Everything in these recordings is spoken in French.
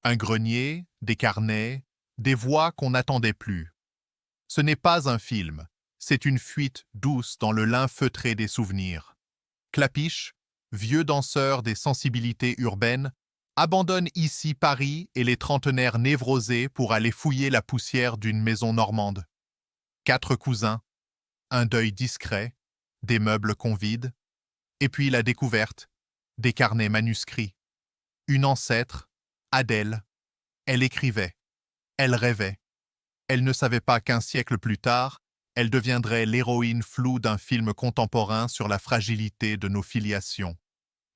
Un grenier, des carnets, des voix qu'on n'attendait plus. Ce n'est pas un film, c'est une fuite douce dans le lin feutré des souvenirs. Clapiche, vieux danseur des sensibilités urbaines, abandonne ici Paris et les trentenaires névrosés pour aller fouiller la poussière d'une maison normande. 4 cousins, un deuil discret, des meubles qu'on vide, et puis la découverte, des carnets manuscrits. Une ancêtre, Adèle, elle écrivait, elle rêvait. Elle ne savait pas qu'un siècle plus tard, elle deviendrait l'héroïne floue d'un film contemporain sur la fragilité de nos filiations.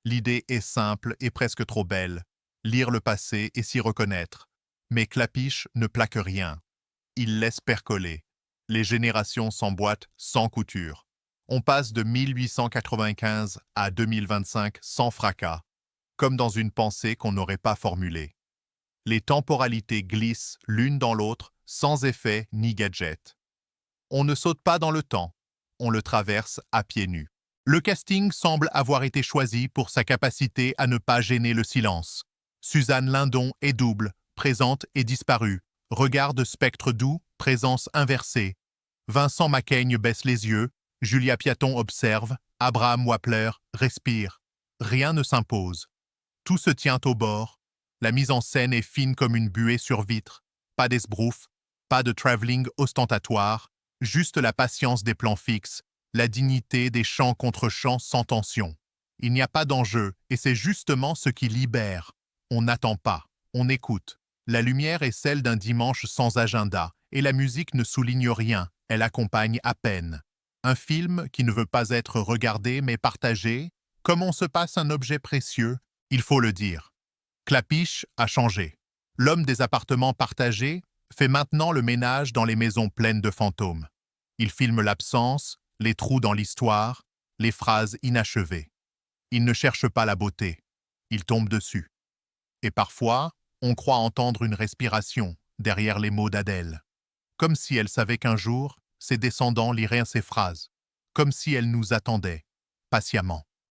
L'idée est simple et presque trop belle. Lire le passé et s'y reconnaître. Mais Clapiche ne plaque rien. Il laisse percoler. Les générations s'emboîtent sans couture. On passe de 1895 à 2025 sans fracas, comme dans une pensée qu'on n'aurait pas formulée. Les temporalités glissent l'une dans l'autre sans effet ni gadget. On ne saute pas dans le temps, on le traverse à pieds nus. Le casting semble avoir été choisi pour sa capacité à ne pas gêner le silence. Suzanne Lindon est double, présente et disparue. Regard de spectre doux, présence inversée. Vincent Macaigne baisse les yeux, Julia Piaton observe, Abraham Wappler respire. Rien ne s'impose. Tout se tient au bord. La mise en scène est fine comme une buée sur vitre. Pas d'esbrouf, pas de travelling ostentatoire, juste la patience des plans fixes, la dignité des chants contre chants sans tension. Il n'y a pas d'enjeu, et c'est justement ce qui libère. On n'attend pas, on écoute. La lumière est celle d'un dimanche sans agenda, et la musique ne souligne rien, elle accompagne à peine. Un film qui ne veut pas être regardé mais partagé, comme on se passe un objet précieux, il faut le dire. Clapiche a changé. L'homme des appartements partagés fait maintenant le ménage dans les maisons pleines de fantômes. Il filme l'absence, les trous dans l'histoire, les phrases inachevées. Il ne cherche pas la beauté, il tombe dessus. Et parfois, on croit entendre une respiration derrière les mots d'Adèle. Comme si elle savait qu'un jour, ses descendants liraient ses phrases. Comme si elle nous attendait, patiemment.